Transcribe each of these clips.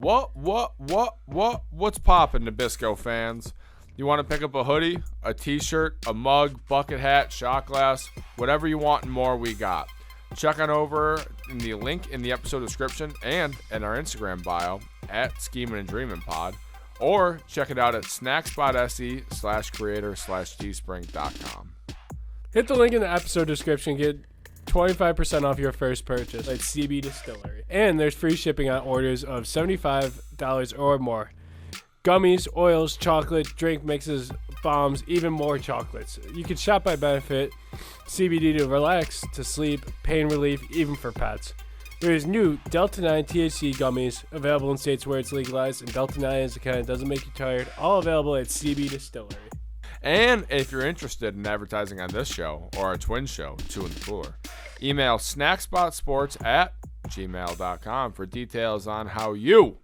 What's poppin', Nabisco fans? You want to pick up a hoodie, a t-shirt, a mug, bucket hat, shot glass, whatever you want and more, we got. Check on over in the link in the episode description and in our Instagram bio at Schemin and Dreamin pod, or check it out at snackspot.se/creator/teespring.com. Hit the link in the episode description. Get 25% off your first purchase at CBDistillery. And there's free shipping on orders of $75 or more. Gummies, oils, chocolate, drink mixes, bombs, even more chocolates. You can shop by benefit. CBD to relax, to sleep, pain relief, even for pets. There's new Delta 9 THC gummies available in states where it's legalized, and Delta 9 is the kind that doesn't make you tired. All available at CBDistillery. And if you're interested in advertising on this show or our twin show, Two in the Cooler, email snackspotsports@gmail.com for details on how you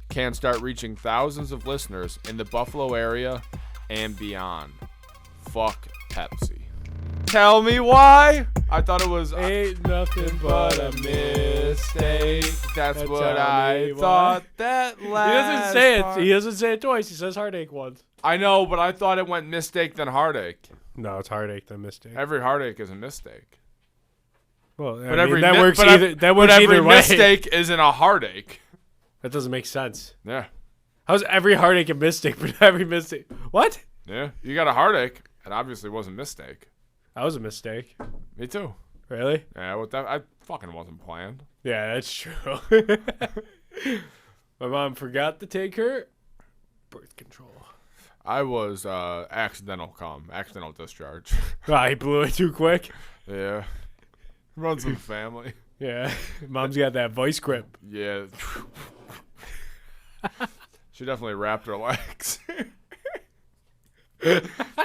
can start reaching thousands of listeners in the Buffalo area and beyond. Fuck Pepsi. Tell me why? I thought it was Ain't nothing but a mistake. That's what I thought. That last He doesn't say it. part. He doesn't say it twice. He says heartache once. I know, but I thought it went mistake then heartache. No, it's heartache than mistake. Every heartache is a mistake. Well, But every that mi- works but either. ev- That works but every either way. mistake isn't a heartache. That doesn't make sense. Yeah. How's every heartache a mistake, but every mistake? What? Yeah. You got a heartache. It obviously was a mistake. That was a mistake. Me too. Really? Yeah, what that I fucking wasn't planned. Yeah, that's true. My mom forgot to take her birth control. I was accidental discharge. Ah, he blew it too quick. Yeah. Runs in the family. Yeah, mom's got that voice grip. Yeah. She definitely wrapped her legs.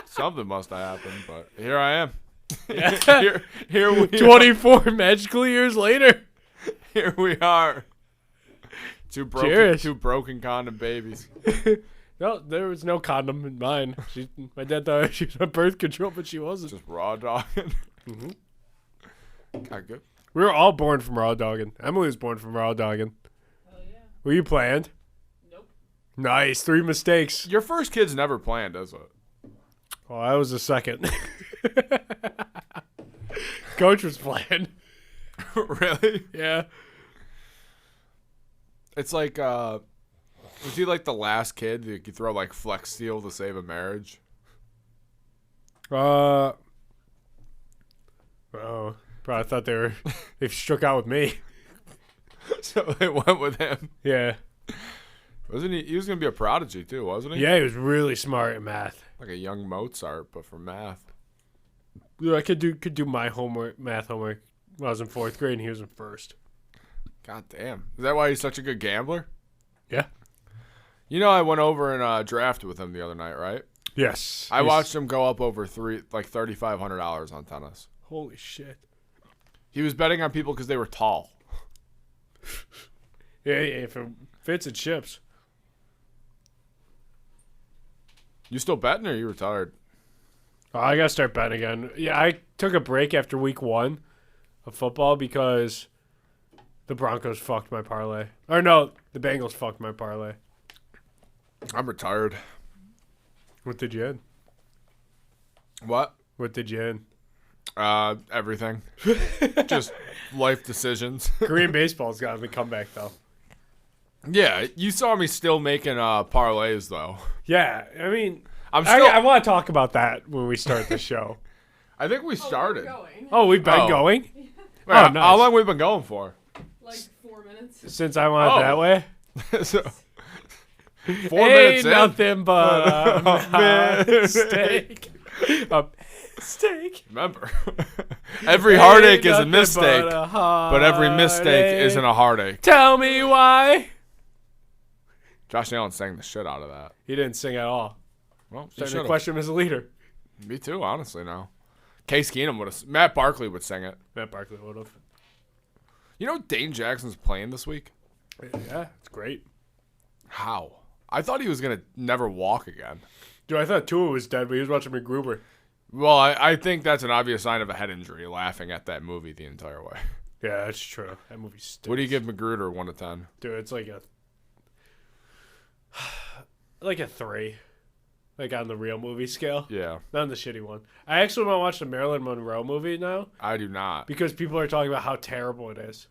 Something must have happened, but here I am. Yeah. Here we 24 magical years later. Here we are. Two broken condom babies. No, there was no condom in mine. My dad thought she was on birth control, but she wasn't. Just raw dogging. Mm-hmm. God, good. We were all born from raw dogging. Emily was born from raw dogging. Hell yeah. Were you planned? Nope. Nice. 3 mistakes. Your first kid's never planned, is it? Well, I was the second. Coach was planned. Really? Yeah. It's like, was he like the last kid that you throw like Flex Steel to save a marriage? Oh, probably thought they struck out with me. So they went with him. Yeah. Wasn't he? He was going to be a prodigy too, wasn't he? Yeah, he was really smart at math. Like a young Mozart, but for math. Yeah, I could do my math homework when I was in 4th grade and he was in 1st. God damn. Is that why he's such a good gambler? Yeah. You know, I went over and drafted with him the other night, right? Yes. I watched him go up over $3,500 on tennis. Holy shit. He was betting on people because they were tall. Yeah, if it fits, it ships. You still betting or you retired? Oh, I gotta start betting again. Yeah, I took a break after week 1 of football because the Broncos fucked my parlay. Or no, the Bengals fucked my parlay. I'm retired. What did you in? What? What did you in? Everything. Just life decisions. Korean baseball's got the comeback though. Yeah, you saw me still making parlays though. Yeah, I mean, I'm still. I want to talk about that when we start the show. I think we Oh, started. we're going. Oh, we've been Oh. going Wait, Oh, nice. How long we been going for? Like 4 minutes. since I went Oh. that way. So, 4 Ain't minutes in. nothing but a mistake. A mistake. Remember, every heartache is a Ain't nothing mistake, but every mistake heartache. isn't a heartache. Tell me why. Josh Allen sang the shit out of that. He didn't sing at all. Well, he Starting to should've. question him as a leader. Me too, honestly. Now, Case Keenum would have. Matt Barkley would sing it. Matt Barkley would have. You know, Dane Jackson's playing this week. Yeah, it's great. How? I thought he was gonna never walk again. Dude, I thought Tua was dead, but he was watching McGruber. Well, I think that's an obvious sign of a head injury. Laughing at that movie the entire way. Yeah, that's true. That movie stinks. What do you give Magruder 1 to 10? Dude, it's like a Like a 3. Like on the real movie scale. Yeah. Not on the shitty one. I actually want to watch the Marilyn Monroe movie now. I do not. Because people are talking about how terrible it is.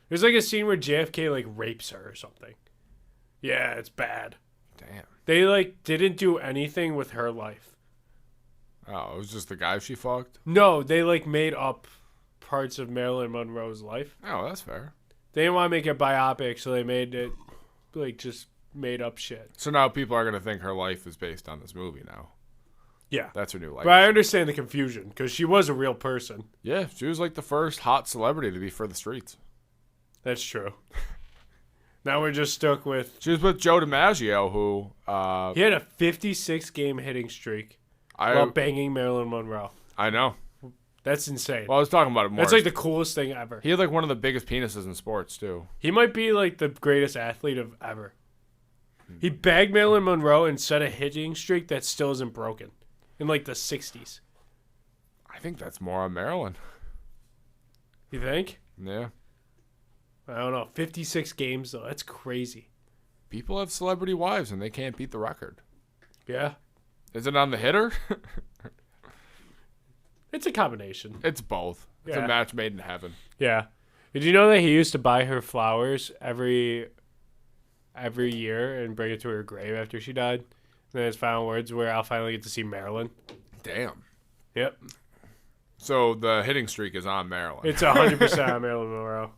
There's like a scene where JFK like rapes her or something. Yeah, it's bad. Damn. They like didn't do anything with her life. Oh, it was just the guy she fucked? No, they like made up parts of Marilyn Monroe's life. Oh, that's fair. They didn't want to make it biopic, so they made it like just made up shit. So now people are going to think her life is based on this movie now. Yeah. That's her new life. But I understand the confusion because she was a real person. Yeah, she was like the first hot celebrity to be for the streets. That's true. Now we're just stuck with... She was with Joe DiMaggio, who... he had a 56-game hitting streak while banging Marilyn Monroe. I know. That's insane. Well, I was talking about it more. That's like the coolest thing ever. He had like one of the biggest penises in sports, too. He might be like the greatest athlete of ever. He bagged Marilyn Monroe and set a hitting streak that still isn't broken in like the 60s. I think that's more on Marilyn. You think? Yeah. I don't know. 56 games, though. That's crazy. People have celebrity wives and they can't beat the record. Yeah. Is it on the hitter? It's a combination. It's both. It's Yeah. a match made in heaven. Yeah. Did you know that he used to buy her flowers every year and bring it to her grave after she died? And then his final words were, "I'll finally get to see Marilyn." Damn. Yep. So the hitting streak is on Marilyn. It's 100% on Marilyn Monroe.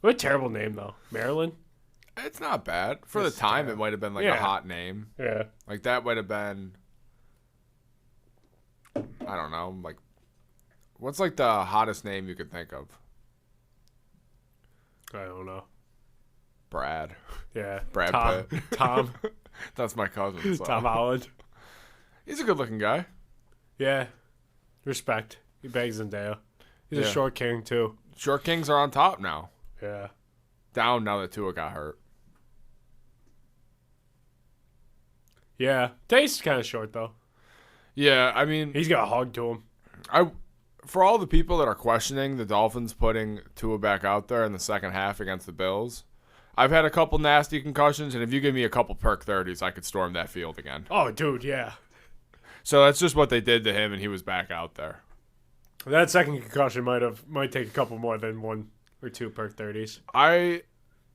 What a terrible name, though. Marilyn? It's not bad. For It's the time, terrible. it might have been like a Yeah. hot name. Yeah. Like that might have been... I don't know. Like, what's like the hottest name you could think of? I don't know. Brad. Yeah. Brad Tom. Pitt. Tom. That's my cousin. So. Tom Holland. He's a good-looking guy. Yeah. Respect. He bangs Zendaya. He's Yeah. a short king, too. Short Kings are on top now. Yeah. Down now that Tua got hurt. Yeah. Taste's kind of short, though. Yeah, I mean, He's got a hug to him. for all the people that are questioning the Dolphins putting Tua back out there in the second half against the Bills, I've had a couple nasty concussions, and if you give me a couple perk 30s, I could storm that field again. Oh, dude, yeah. So that's just what they did to him, and he was back out there. That second concussion might take a couple more than 1 or 2 perk 30s. It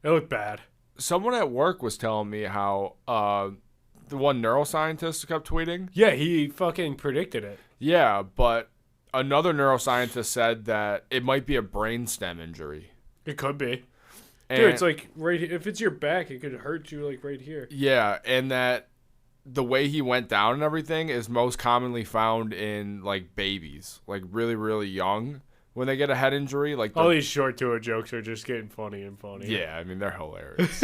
looked bad. Someone at work was telling me how the one neuroscientist kept tweeting. Yeah, he fucking predicted it. Yeah, but another neuroscientist said that it might be a brainstem injury. It could be. And, Dude, it's like right here. If it's your back, it could hurt you like right here. yeah, and that the way he went down and everything is most commonly found in like babies, like really, really young when they get a head injury. Like All these short tour jokes are just getting funny and funny. yeah, I mean they're hilarious.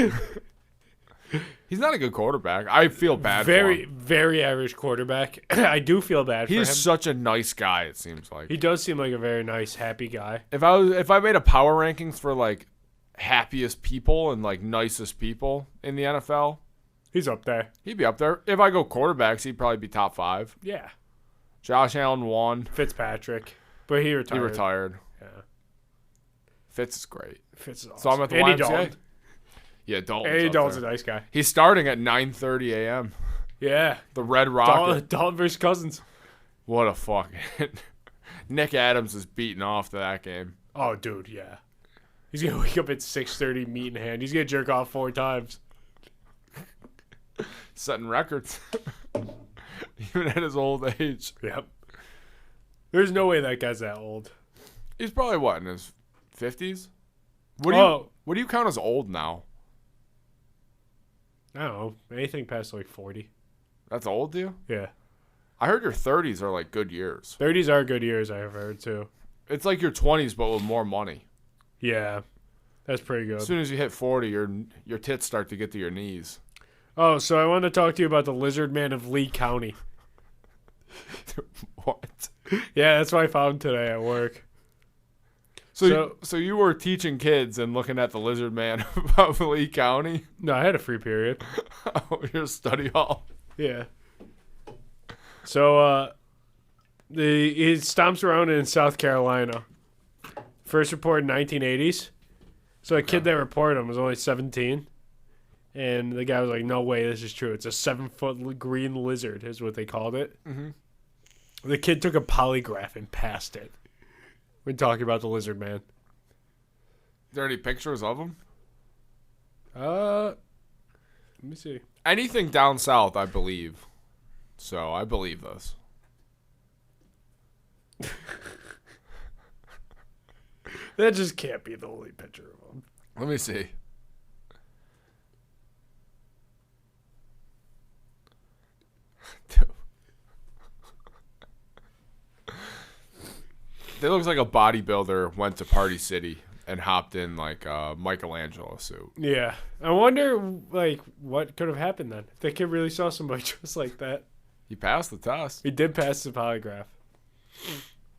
He's not a good quarterback. I feel bad Very, for him. very average quarterback. I do feel bad for him. He's such a nice guy, it seems like. He does seem like a very nice, happy guy. If I made a power rankings for like happiest people and like nicest people in the NFL, He's up there. he'd be up there. If I go quarterbacks, he'd probably be top 5. Yeah. Josh Allen won. Fitzpatrick. But he retired. He retired. Yeah. Fitz is great. Fitz is awesome. So I'm at the Andy YMCA. Dalton. Yeah, Dalton's Andy up Dalton's a there. nice guy. He's starting at 9:30 a.m. Yeah. The Red Rocket. Dalton versus Cousins. What a fucking... Nick Adams is beating off to that game. Oh, dude, yeah. He's going to wake up at 6:30, meat in hand. He's going to jerk off 4 times. Setting records. Even at his old age. Yep. There's no way that guy's that old. He's probably, what, in his 50s? What do you count as old now? I don't know. Anything past like 40. That's old to you? Yeah. I heard your 30s are like good years. 30s are good years, I've heard, too. It's like your 20s, but with more money. Yeah. That's pretty good. As soon as you hit 40, your tits start to get to your knees. Oh, so I wanted to talk to you about the Lizard Man of Lee County. What? Yeah, that's what I found today at work. So you were teaching kids and looking at the Lizard Man of Lee County? No, I had a free period. Oh, your study hall. Yeah. So, he stomps around in South Carolina. First reported in 1980s. So a kid that reported him was only 17. And the guy was like, no way, this is true. It's a 7-foot green lizard is what they called it. Mm-hmm. The kid took a polygraph and passed it. We're talking about the lizard man. There any pictures of him? Let me see. Anything down south, I believe. So I believe this. That just can't be the only picture of him. Let me see. Dude. It looks like a bodybuilder went to Party City and hopped in like a Michelangelo suit. Yeah. I wonder, like, what could have happened then? If that kid really saw somebody dressed like that. He passed the test. He did pass the polygraph.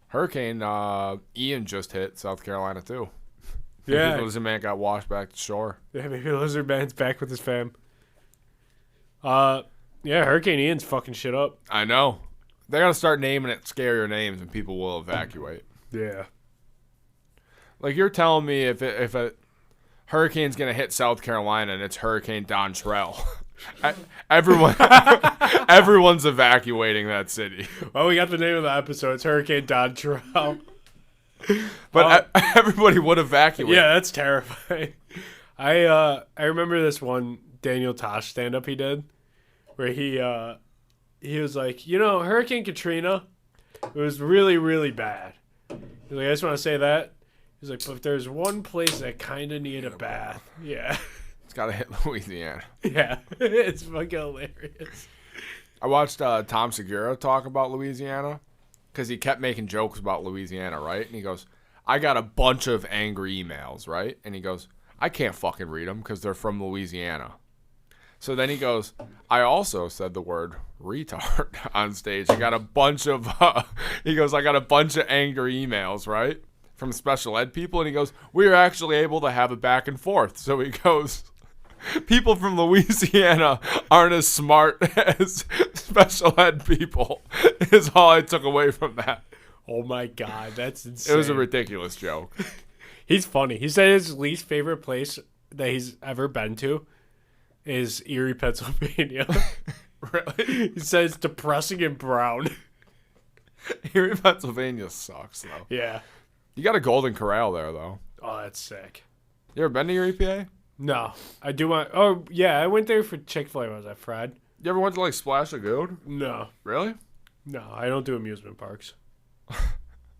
Hurricane Ian just hit South Carolina too. Yeah. The lizard man got washed back to shore. Yeah, maybe the lizard man's back with his fam. Yeah, Hurricane Ian's fucking shit up. I know. They gotta start naming it scarier names and people will evacuate. Yeah. Like you're telling me if a hurricane's gonna hit South Carolina and it's Hurricane Dontrell, everyone's evacuating that city. Well, we got the name of the episode. It's Hurricane Dontrell. But everybody would evacuate. Yeah, that's terrifying. I remember this one Daniel Tosh stand up he did, where he was like, Hurricane Katrina, it was really, really bad. He's like, I just want to say that. He's like, but there's one place that kind of needed a bath. Yeah. It's gotta hit Louisiana. Yeah, it's fucking hilarious. I watched Tom Segura talk about Louisiana because he kept making jokes about Louisiana, right? And he goes, I got a bunch of angry emails, right? And he goes, I can't fucking read them because they're from Louisiana. So then he goes, I also said the word retard on stage. I got a bunch of, he goes, I got a bunch of angry emails, right? From special ed people. And he goes, we were actually able to have it back and forth. So he goes, people from Louisiana aren't as smart as special ed people, is all I took away from that. Oh my God, that's insane. It was a ridiculous joke. He's funny. He said his least favorite place that he's ever been to is Erie, Pennsylvania. Really? He said it's depressing and brown. Erie, Pennsylvania sucks, though. Yeah. You got a Golden Corral there, though. Oh, that's sick. You ever been to Erie, PA? No, I do want. Oh, yeah, I went there for Chick-fil-A when I was at Fred. You ever went to, like, Splash Lagoon? No. Really? No, I don't do amusement parks.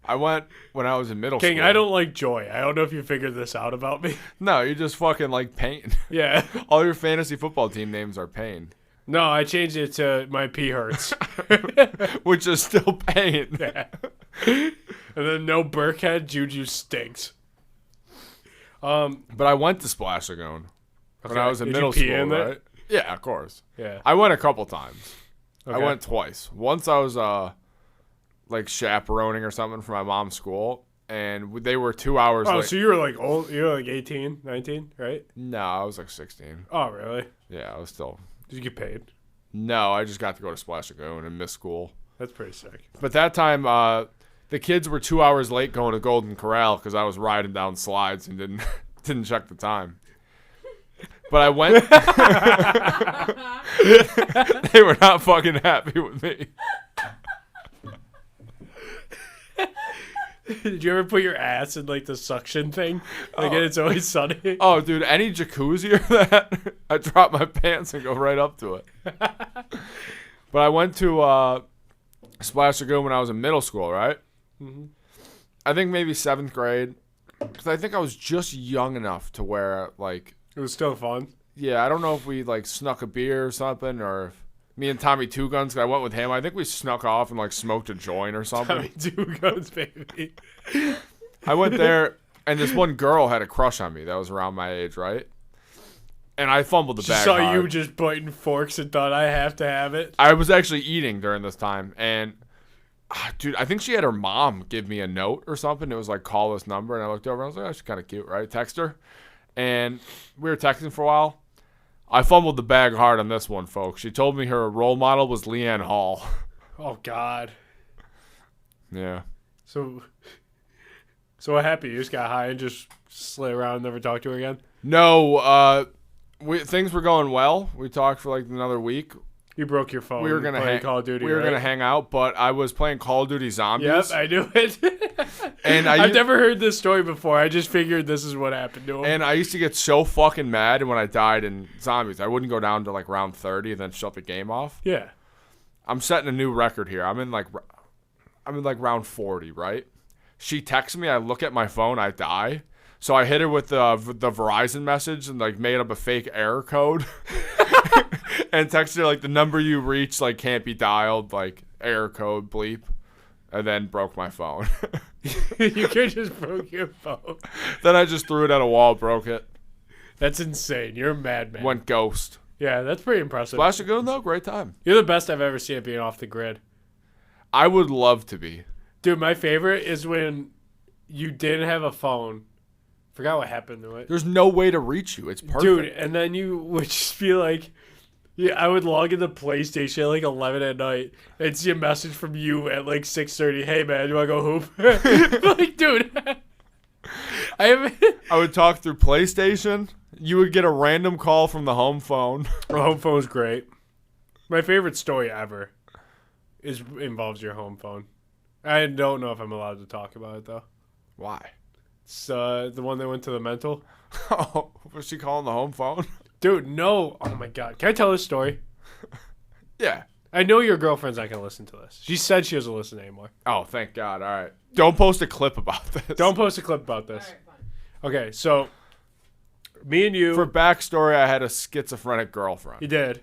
I went when I was in middle King, school. I don't like joy. I don't know if you figured this out about me. No, you just fucking like pain. Yeah. All your fantasy football team names are pain. No, I changed it to my pee hurts. Which is still pain. Yeah. And then no Burkhead, Juju stinks. But I went to Splash Lagoon when I was in Did middle you pee school, in there? right? Yeah, of course. Yeah. I went a couple times. Okay. I went twice. Once I was like chaperoning or something for my mom's school, and they were 2 hours Oh, late. so you were like old? You were like 18, 19, right? No, I was like 16. Oh, really? Yeah, I was still. Did you get paid? No, I just got to go to Splash Lagoon and miss school. That's pretty sick. But that time, the kids were 2 hours late going to Golden Corral because I was riding down slides and didn't check the time. But I went. They were not fucking happy with me. Did you ever put your ass in like the suction thing? Like It's Always Sunny? Oh, dude, any jacuzzi or that, I drop my pants and go right up to it. But I went to Splash Lagoon when I was in middle school, right? Mm-hmm. I think maybe 7th grade. Because I think I was just young enough to where, like... It was still fun. Yeah, I don't know if we, like, snuck a beer or something, or... Me and Tommy Two Guns, I went with him. I think we snuck off and, like, smoked a joint or something. Tommy Two Guns, baby. I went there, and this one girl had a crush on me that was around my age, right? And I fumbled the She bag saw hard. you just biting forks and thought, I have to have it. I was actually eating during this time, and dude, I think she had her mom give me a note or something. It was like, call this number, and I looked over, and I was like, oh, she's kind of cute, right? Text her, and we were texting for a while. I fumbled the bag hard on this one, folks. She told me her role model was Leanne Hall. Oh, God. Yeah. So what happened? You just got high and just slid around and never talked to her again? No, things were going well. We talked for like another week. You broke your phone. We were gonna hang Call of Duty. We were gonna hang out, but I was playing Call of Duty Zombies. Yep, I knew it. And I've never heard this story before. I just figured this is what happened to him. And I used to get so fucking mad when I died in Zombies. I wouldn't go down to like round 30 and then shut the game off. Yeah. I'm setting a new record here. I'm in like round 40, right? She texts me. I look at my phone. I die. So I hit her with the Verizon message and like made up a fake error code and texted her like the number you reached like can't be dialed, like error code bleep, and then broke my phone. You could just broke your phone. Then I just threw it at a wall, broke it. That's insane. You're a madman. Went ghost. Yeah, that's pretty impressive. Splash Lagoon though, great time. You're the best I've ever seen it being off the grid. I would love to be. Dude, my favorite is when you didn't have a phone. Forgot what happened to it. There's no way to reach you. It's perfect. Dude, and then you would just be like, yeah, I would log into PlayStation at like 11 at night and see a message from you at like 6:30. Hey, man, you want to go hoop? Like, dude, I would talk through PlayStation. You would get a random call from the home phone. The home phone's great. My favorite story ever involves your home phone. I don't know if I'm allowed to talk about it, though. Why? It's the one that went to the mental. Oh, was she calling the home phone? Dude, no. Oh, my God. Can I tell this story? Yeah. I know your girlfriend's not going to listen to this. She said she doesn't listen anymore. Oh, thank God. All right. Don't post a clip about this. Don't post a clip about this. All right, fine. Okay, so me and you. For backstory, I had a schizophrenic girlfriend. You did.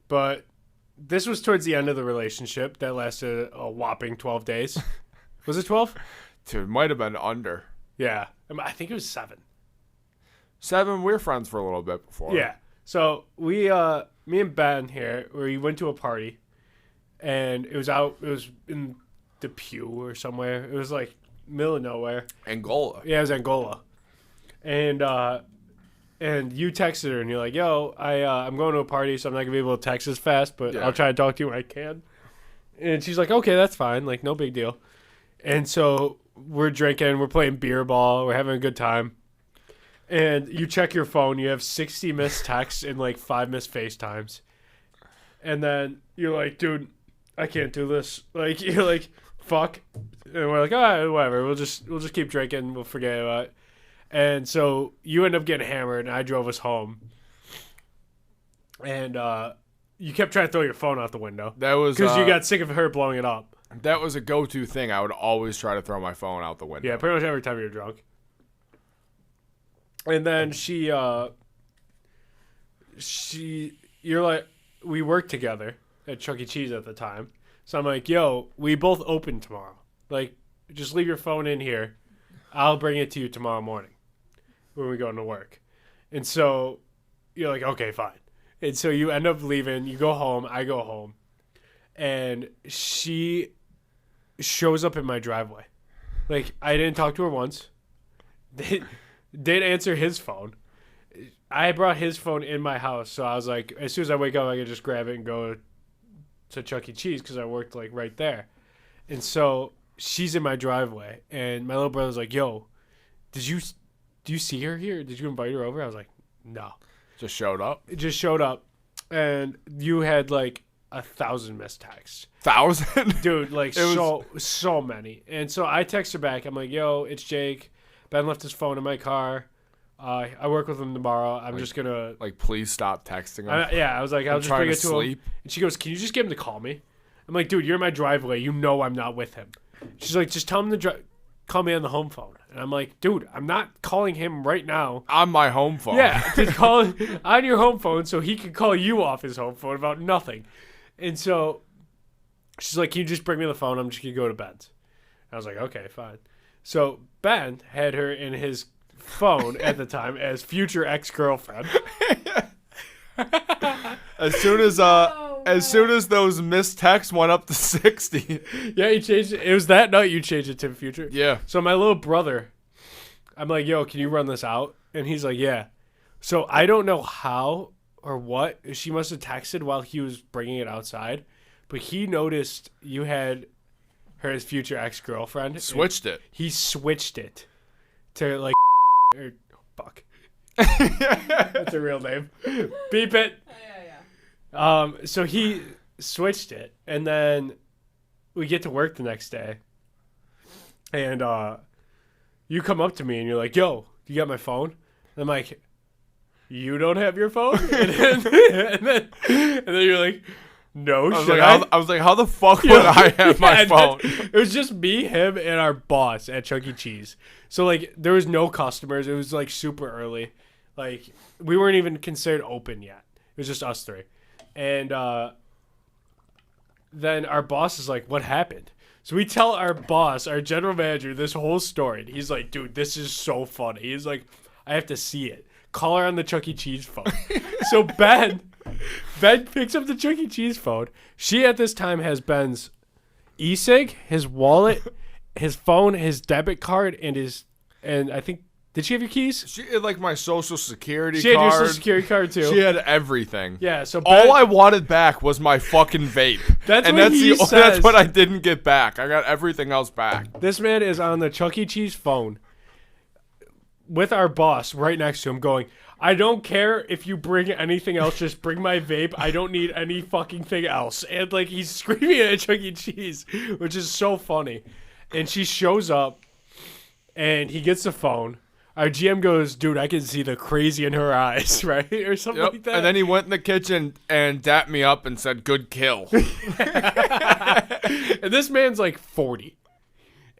But this was towards the end of the relationship that lasted a whopping 12 days. Was it 12? Dude, it might have been under. Yeah. I think it was 7. 7, we were friends for a little bit before. Yeah. So me and Ben here, we went to a party, and it was in the Pew or somewhere. It was like middle of nowhere. Angola. Yeah, it was Angola. And you texted her, and you're like, yo, I'm going to a party, so I'm not going to be able to text as fast, but Yeah. I'll try to talk to you when I can. And she's like, okay, that's fine. Like, no big deal. And so we're drinking, we're playing beer ball, we're having a good time. And you check your phone, you have 60 missed texts and like 5 missed FaceTimes. And then you're like, dude, I can't do this. Like, you're like, fuck. And we're like, all right, whatever. We'll just keep drinking. We'll forget about it. And so you end up getting hammered, and I drove us home. And you kept trying to throw your phone out the window. That was because you got sick of her blowing it up. That was a go-to thing. I would always try to throw my phone out the window. Yeah, pretty much every time you're drunk. And then you're like, we worked together at Chuck E. Cheese at the time. So I'm like, yo, we both open tomorrow. Like, just leave your phone in here. I'll bring it to you tomorrow morning when we go into work. And so you're like, okay, fine. And so you end up leaving. You go home. I go home. And she shows up in my driveway. Like, I didn't talk to her once. Didn't answer his phone. I brought his phone in my house. So I was like, as soon as I wake up, I can just grab it and go to Chuck E. Cheese because I worked, like, right there. And so she's in my driveway. And my little brother's like, yo, do you see her here? Did you invite her over? I was like, no. Just showed up. It just showed up. And you had, like, 1,000 missed texts. 1,000? Dude, like, so many. And so I text her back. I'm like, yo, it's Jake. Ben left his phone in my car. I work with him tomorrow. I'm just going to... Like, please stop texting him. Yeah, I was like, I'll just bring it to sleep. him. And she goes, can you just get him to call me? I'm like, dude, you're in my driveway. You know I'm not with him. She's like, just tell him to call me on the home phone. And I'm like, dude, I'm not calling him right now. On my home phone. Yeah, just call on your home phone so he can call you off his home phone about nothing. And so she's like, can you just bring me the phone? I'm just going to go to Ben's. I was like, okay, fine. So Ben had her in his phone at the time as future ex-girlfriend. As soon as those missed texts went up to 60. Yeah, he changed it. It was that night you changed it to future. Yeah. So my little brother, I'm like, yo, can you run this out? And he's like, yeah. So I don't know how or what. She must have texted while he was bringing it outside. But he noticed you had her as future ex-girlfriend. Switched it. He switched it to, like, or, fuck. That's a real name. Beep it. Yeah. So he switched it, and then we get to work the next day, and you come up to me and you're like, "Yo, you got my phone?" And I'm like, "You don't have your phone?" And then you're like, "No, I was like, how the fuck would I have my phone? It was just me, him, and our boss at Chuck E. Cheese. So like, there was no customers. It was like super early. Like, we weren't even considered open yet. It was just us three. And then our boss is like, "What happened?" So we tell our boss, our general manager, this whole story. And he's like, "Dude, this is so funny." He's like, "I have to see it. Call her on the Chuck E. Cheese phone." So Ben picks up the Chuck E. Cheese phone. She at this time has Ben's e-cig, his wallet, his phone, his debit card, and I think, did she have your keys? She had like my social security She card. had your social security card too. She had everything. Yeah, so All I wanted back was my fucking vape. That's what I didn't get back. I got everything else back. This man is on the Chuck E. Cheese phone with our boss right next to him going, "I don't care if you bring anything else, just bring my vape. I don't need any fucking thing else." And like, he's screaming at Chuck E. Cheese, which is so funny. And she shows up and he gets the phone. Our GM goes, "Dude, I can see the crazy in her eyes," right? Or something like that. And then he went in the kitchen and dapped me up and said, "Good kill." And this man's like 40.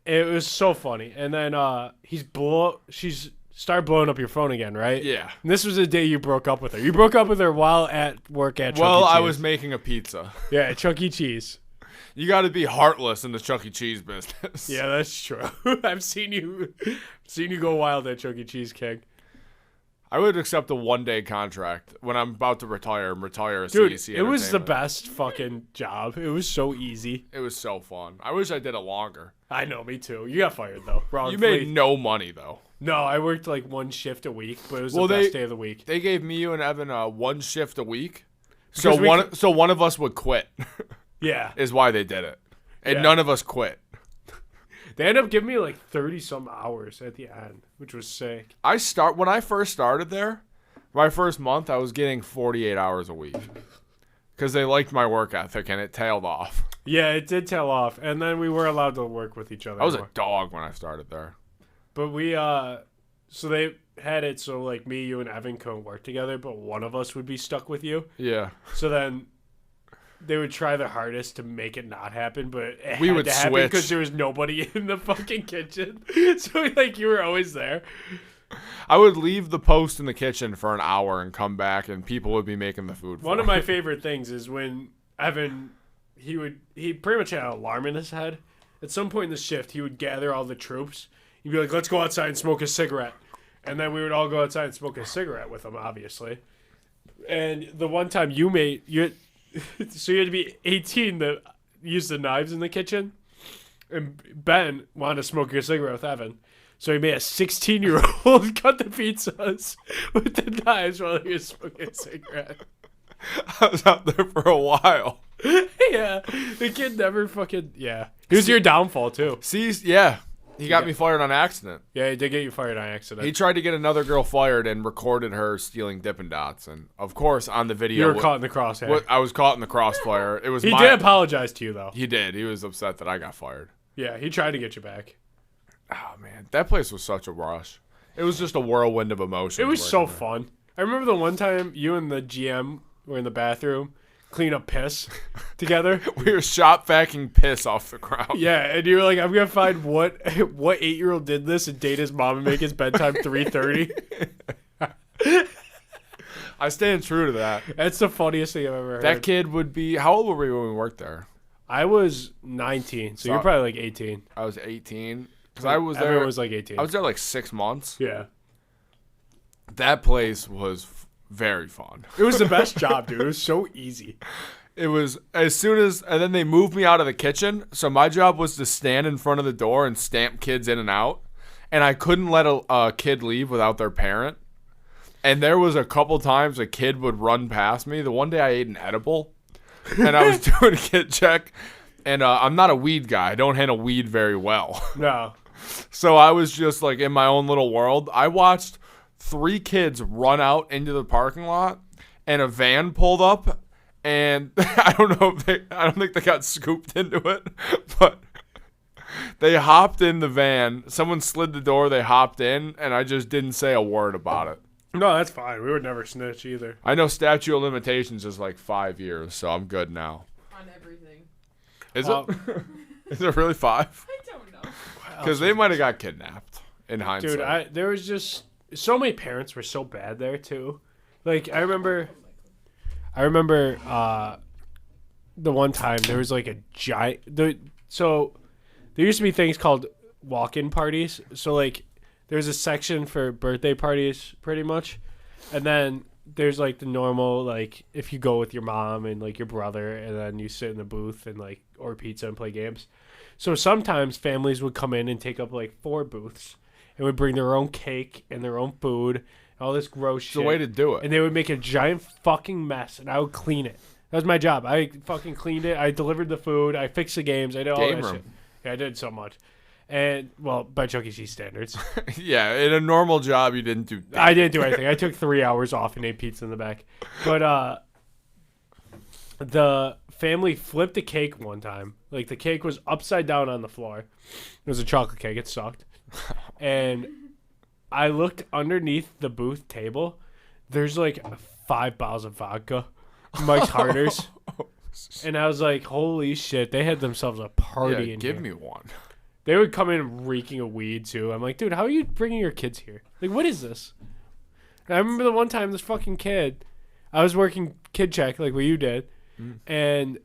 It was so funny. And then she's started blowing up your phone again, right? Yeah. And this was the day you broke up with her. You broke up with her while at work at Chuck E. Cheese. I was making a pizza. Yeah, Chuck E. Cheese. You got to be heartless in the Chuck E. Cheese business. Yeah, that's true. I've seen you go wild at Chuck E. Cheese, King. I would accept a one-day contract when I'm about to retire as Dude, CDC it was the Entertainment. best fucking job. It was so easy. It was so fun. I wish I did it longer. I know, me too. You got fired, though. You made no money, though. No, I worked like one shift a week, but it was the best day of the week. They gave me, you and Evan one shift a week. Because So one of us would quit. Yeah. Is why they did it. And Yeah. none of us quit. They ended up giving me like 30-some hours at the end, which was sick. When I first started there, my first month, I was getting 48 hours a week. Because they liked my work ethic, and it tailed off. Yeah, it did tail off, and then we were allowed to work with each other. I was a more. dog when I started there. But we, so they had it so like me, you, and Evan couldn't work together, but one of us would be stuck with you. Yeah. So then they would try their hardest to make it not happen, but it We had would to happen switch. because there was nobody in the fucking kitchen. So like, you were always there. I would leave the post in the kitchen for an hour and come back, and people would be making the food for One of me. my favorite things is when Evan, he pretty much had an alarm in his head. At some point in the shift, he would gather all the troops. He'd be like, "Let's go outside and smoke a cigarette." And then we would all go outside and smoke a cigarette with him, obviously. And the one time so you had to be 18 to use the knives in the kitchen. And Ben wanted to smoke a cigarette with Evan. So he made a 16-year-old cut the pizzas with the knives while he was smoking a cigarette. I was out there for a while. Yeah. The kid never fucking... Yeah. He was your downfall, too. See, yeah. He got me fired on accident. Yeah, he did get you fired on accident. He tried to get another girl fired and recorded her stealing Dippin' Dots. And, of course, on the video... You were caught in the crosshair. I was caught in the crossfire. It was He did apologize to you, though. He did. He was upset that I got fired. Yeah, he tried to get you back. Oh, man. That place was such a rush. It was just a whirlwind of emotions. It was so there. fun. I remember the one time you and the GM were in the bathroom clean up piss together. We were shop vacuuming piss off the ground. Yeah, and you were like, "I'm gonna find what 8-year-old did this and date his mom and make his bedtime 3:30." I stand true to that. That's the funniest thing I've ever heard. That kid would be... How old were we when we worked there? I was 19, so you're probably like 18. I was 18. Because I was Everyone there... was like 18. I was there like 6 months. Yeah. That place was very fun. It was the best job, dude. It was so easy. It was as soon as... And then they moved me out of the kitchen. So my job was to stand in front of the door and stamp kids in and out. And I couldn't let a kid leave without their parent. And there was a couple times a kid would run past me. The one day I ate an edible. And I was doing a kid check. And I'm not a weed guy. I don't handle weed very well. No. So I was just like in my own little world. I watched 3 kids run out into the parking lot, and a van pulled up, and I don't think they got scooped into it, but they hopped in the van. Someone slid the door, they hopped in, and I just didn't say a word about it. No, that's fine. We would never snitch either. I know statute of limitations is like 5 years, so I'm good now. On everything. Is it? Is it really 5? I don't know. Because they might have got kidnapped in hindsight. Dude, there was just so many parents were so bad there too. Like I remember the one time there was like a giant. So there used to be things called walk-in parties. So like there's a section for birthday parties, pretty much, and then there's like the normal, like if you go with your mom and like your brother, and then you sit in the booth and like order pizza and play games. So sometimes families would come in and take up like 4 booths and would bring their own cake and their own food and all this gross shit. It's the way to do it. And they would make a giant fucking mess, and I would clean it. That was my job. I fucking cleaned it. I delivered the food. I fixed the games. I did all that shit. Yeah, I did so much. And, well, by Chuck E. Cheese standards. Yeah, in a normal job, you didn't do that. I didn't do anything. I took 3 hours off and ate pizza in the back. But the family flipped a cake one time. Like, the cake was upside down on the floor. It was a chocolate cake. It sucked. And I looked underneath the booth table. There's, like, 5 bottles of vodka. Mike's Harders. And I was like, holy shit. They had themselves a party in here. Give me one. They would come in reeking of weed, too. I'm like, dude, how are you bringing your kids here? Like, what is this? And I remember the one time this fucking kid, I was working kid check, like what you did, and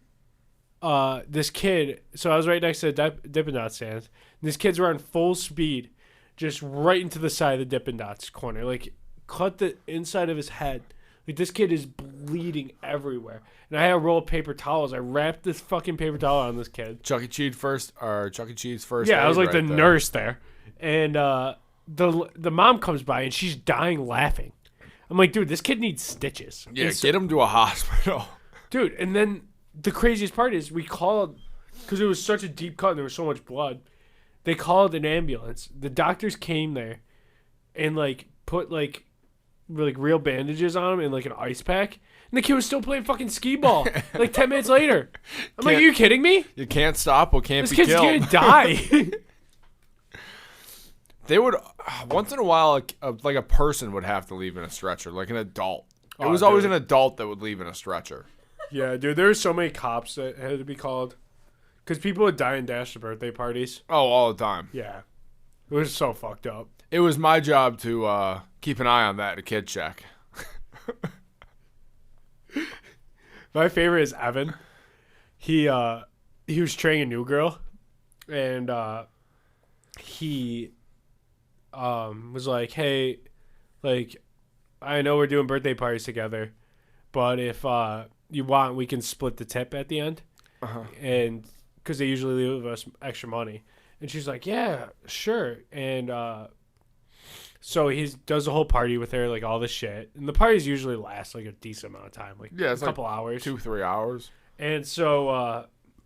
this kid, so I was right next to the Dippin' Dots stands, and these kids were on full speed, just right into the side of the Dippin' Dots corner, like, cut the inside of his head. Like, this kid is bleeding everywhere. And I had a roll of paper towels. I wrapped this fucking paper towel on this kid. Chuck E. Cheese first. Yeah, I was like the nurse there. And the mom comes by, and she's dying laughing. I'm like, dude, this kid needs stitches. Yeah, get him to a hospital. Dude, and then the craziest part is we called, because it was such a deep cut and there was so much blood, they called an ambulance. The doctors came there and, like, put, like real bandages on him and like an ice pack, and the kid was still playing fucking skee ball like 10 minutes later. I'm like, are you kidding me? You can't stop what can't be killed. This kid's gonna die. They would once in a while, like a person would have to leave in a stretcher, like an adult. It was always an adult that would leave in a stretcher. Yeah, dude, there were so many cops that had to be called because people would die and dash to birthday parties. Oh, all the time. Yeah, it was so fucked up. It was my job to keep an eye on that at a kid check. My favorite is Evan. He was training a new girl, and he was like, hey, like, I know we're doing birthday parties together, but if you want, we can split the tip at the end. And because they usually leave us extra money. And she's like, yeah, sure. And so he does the whole party with her, like all this shit. And the parties usually last like a decent amount of time, like it's a couple hours. 2-3 hours. And so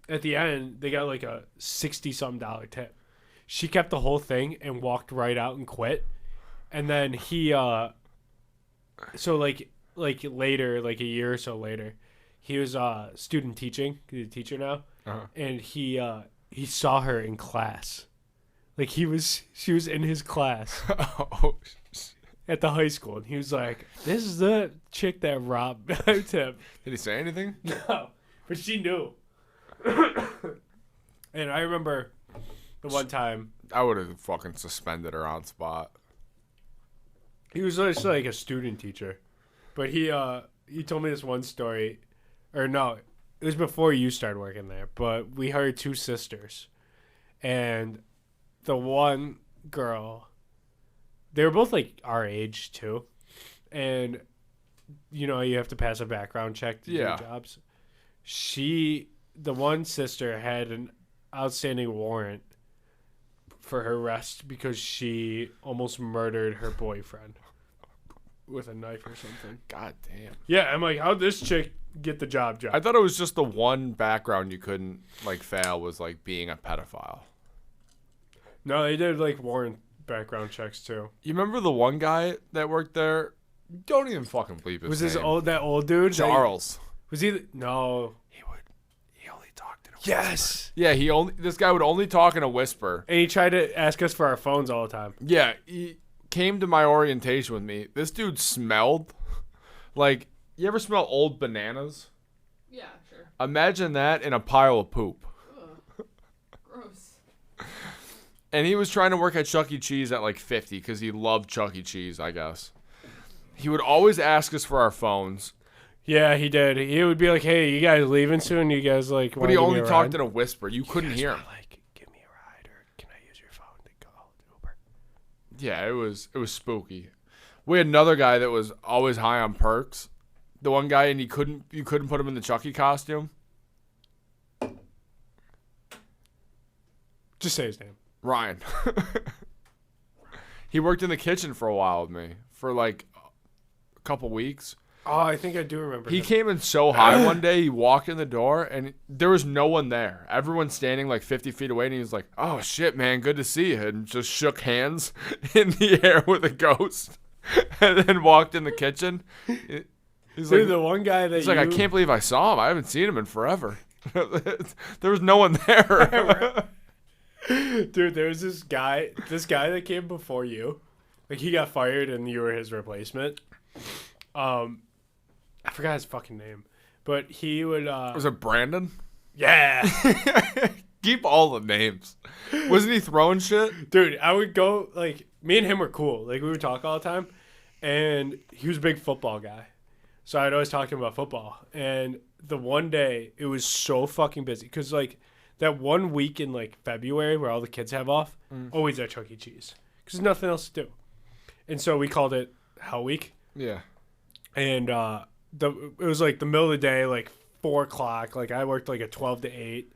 at the end, they got like a $60-some tip. She kept the whole thing and walked right out and quit. And then he, so like later, like a year or so later, he was student teaching. He's a teacher now. And he saw her in class. Like she was in his class at the high school, and he was like, "This is the chick that robbed Tim." Did he say anything? No, but she knew. And I remember the one time I would have fucking suspended her on spot. He was just like a student teacher, but he told me this one story, or no, it was before you started working there. But we hired 2 sisters, and the one girl, they were both like our age too, and you know you have to pass a background check to do jobs. The one sister had an outstanding warrant for her arrest because she almost murdered her boyfriend with a knife or something. God damn. Yeah, I'm like, how'd this chick get the job? I thought it was just the one background you couldn't like fail was like being a pedophile. No, they did like warrant background checks too. You remember the one guy that worked there? Don't even fucking bleep his Was name. this old dude? Charles? Was he? No. He only talked in a whisper. Yes. Yeah, this guy would only talk in a whisper. And he tried to ask us for our phones all the time. Yeah, he came to my orientation with me. This dude smelled like, you ever smell old bananas? Yeah, sure. Imagine that in a pile of poop. Ugh. Gross. And he was trying to work at Chuck E. Cheese at like 50 because he loved Chuck E. Cheese, I guess. He would always ask us for our phones. Yeah, he did. He would be like, "Hey, you guys leaving soon? You guys like?" But he only talked in a whisper. You couldn't hear him. Like, give me a ride, or can I use your phone to call Uber? Yeah, it was spooky. We had another guy that was always high on perks. The one guy, and you couldn't put him in the Chucky costume. Just say his name. Ryan. He worked in the kitchen for a while with me for like a couple weeks. Oh, I think I do remember. He him. came in so high one day. He walked in the door and there was no one there. Everyone's standing like 50 feet away, and he was like, "Oh shit, man, good to see you," and just shook hands in the air with a ghost, and then walked in the kitchen. He's Dude, like, the one guy that he's like, "I can't believe I saw him. I haven't seen him in forever." There was no one there. Dude, there was this guy that came before you. Like, he got fired and you were his replacement. I forgot his fucking name. But he would Was it Brandon? yeah. Keep all the names. Wasn't he throwing shit? Dude, I would go, like, me and him were cool. Like, we would talk all the time. And he was a big football guy. So I'd always talk to him about football. And the one day, it was so fucking busy. Because, like, that 1 week in, like, February where all the kids have off, always at Chuck E. Cheese. Because there's nothing else to do. And so we called it Hell Week. Yeah. And it was, like, the middle of the day, like, 4 o'clock. Like, I worked, like, a 12 to 8.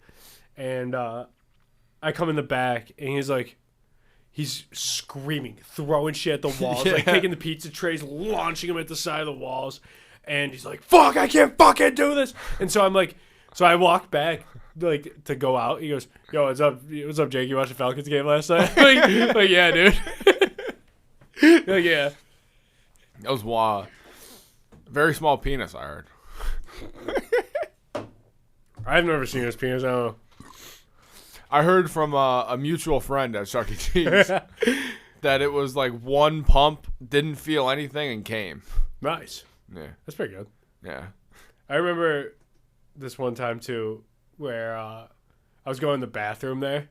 And I come in the back, and he's screaming, throwing shit at the walls, like, taking the pizza trays, launching them at the side of the walls. And he's like, "Fuck, I can't fucking do this." And so I'm like, so I walked back, like, to go out. He goes, "Yo, what's up? What's up, Jake? You watched the Falcons game last night?" like, yeah, dude. Like, yeah. That was wild. Very small penis, I heard. I've never seen his penis. I don't know. I heard from a mutual friend at Chuck E. Cheese that it was like one pump, didn't feel anything, and came. Nice. Yeah. That's pretty good. Yeah. I remember this one time, too, where I was going to the bathroom there,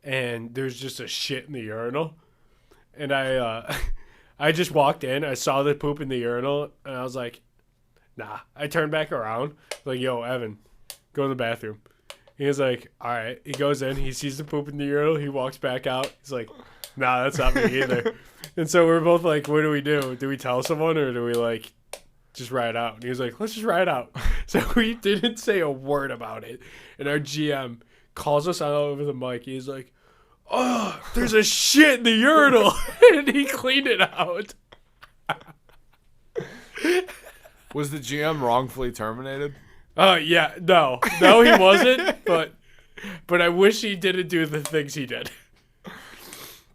and there's just a shit in the urinal. And I just walked in, I saw the poop in the urinal, and I was like, nah. I turned back around, like, "Yo, Evan, go in the bathroom." He was like, "All right." He goes in, he sees the poop in the urinal, he walks back out. He's like, "Nah, that's not me either." And so we're both like, what do we do? Do we tell someone, or do we, like, just ride out? And he was like, "Let's just ride out." So we didn't say a word about it. And our GM calls us out over the mic. He's like, "Oh, there's a shit in the urinal." And he cleaned it out. Was the GM wrongfully terminated? Yeah, no, he wasn't. But I wish he didn't do the things he did.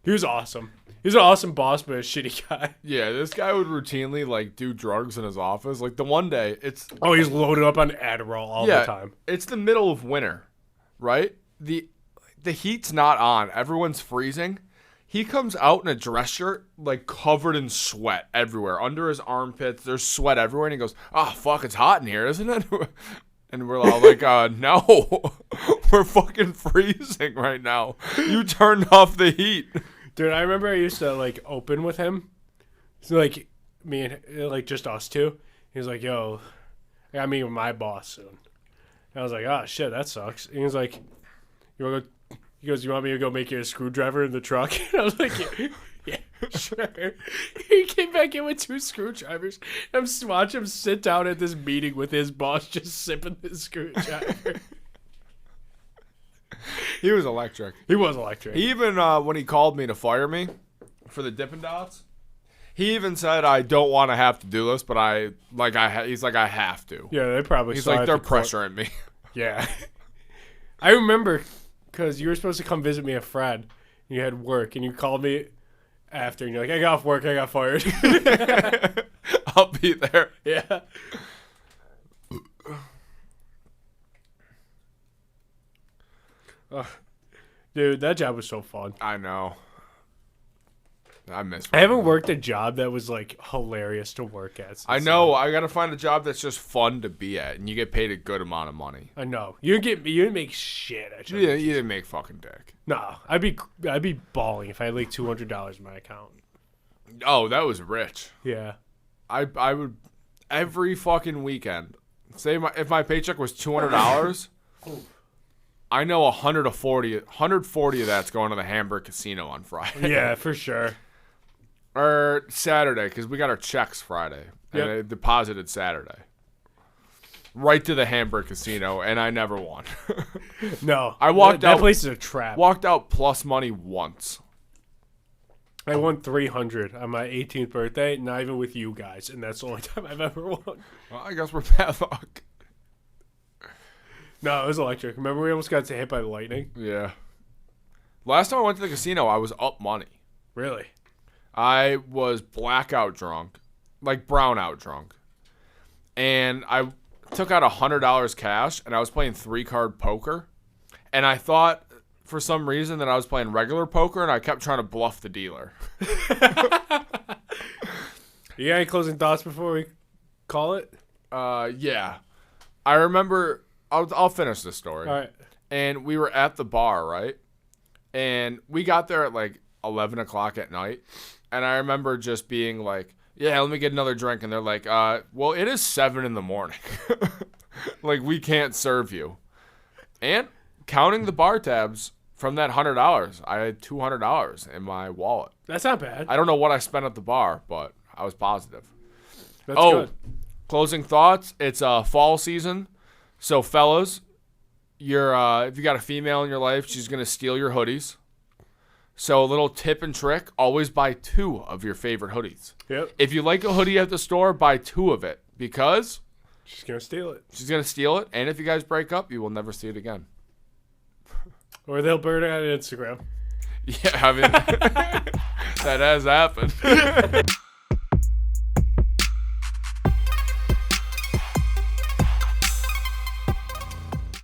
He was awesome. He was an awesome boss, but a shitty guy. Yeah, this guy would routinely like do drugs in his office. Like the one day, he's loaded up on Adderall all the time. It's the middle of winter, right? The heat's not on. Everyone's freezing. He comes out in a dress shirt, like covered in sweat everywhere. Under his armpits, there's sweat everywhere. And he goes, "Oh, fuck, it's hot in here, isn't it?" And we're all like, "No, we're fucking freezing right now. You turned off the heat." Dude, I remember I used to, like, open with him. So, like, me and, like, just us two. He was like, "Yo, I got to meet with my boss soon." And I was like, "Oh, shit, that sucks." And he was like, "You want to go?" He goes, "You want me to go make you a screwdriver in the truck?" And I was like, yeah, sure. He came back in with 2 screwdrivers. I'm watching him sit down at this meeting with his boss just sipping the screwdriver. He was electric. He was electric. He even, when he called me to fire me for the Dippin' Dots, he even said, "I don't want to have to do this, but he's like, I have to." Yeah, they probably He's saw like, it "They're at the court. pressuring me." Yeah. I remember because you were supposed to come visit me at Fred. You had work, and you called me after, and you're like, I got off work, I got fired. I'll be there. Yeah. Dude, that job was so fun. I know. I miss. I haven't worked a job that was like hilarious to work at. I know. I gotta find a job that's just fun to be at, and you get paid a good amount of money. I know. You didn't make shit. Yeah, you didn't make fucking dick. No, I'd be balling if I had like $200 in my account. Oh, that was rich. Yeah. I would every fucking weekend. Say if my paycheck was $200, I know 140 of that's going to the Hamburg Casino on Friday. Yeah, for sure. Or Saturday, because we got our checks Friday. And Yep. they deposited Saturday. Right to the Hamburg Casino, and I never won. No. I walked that out. place is a trap. Walked out plus money once. I won $300 on my 18th birthday, not even with you guys, and that's the only time I've ever won. Well, I guess we're bad luck. No, it was electric. Remember we almost got hit by lightning? Yeah. Last time I went to the casino, I was up money. Really? I was blackout drunk, like brownout drunk. And I took out $100 cash, and I was playing 3-card poker. And I thought, for some reason, that I was playing regular poker, and I kept trying to bluff the dealer. You got any closing thoughts before we call it? Yeah. I remember, I'll finish this story. All right. And we were at the bar, right? And we got there at like 11 o'clock at night. And I remember just being like, yeah, let me get another drink. And they're like, well, it is 7 in the morning. Like, we can't serve you. And counting the bar tabs from that $100, I had $200 in my wallet. That's not bad. I don't know what I spent at the bar, but I was positive. That's good. Closing thoughts. It's fall season. So, fellas, if you got a female in your life, she's going to steal your hoodies. So a little tip and trick, always buy 2 of your favorite hoodies. Yep. If you like a hoodie at the store, buy 2 of it because She's going to steal it. she's going to steal it. And if you guys break up, you will never see it again. Or they'll burn it on Instagram. Yeah, I mean, that has happened.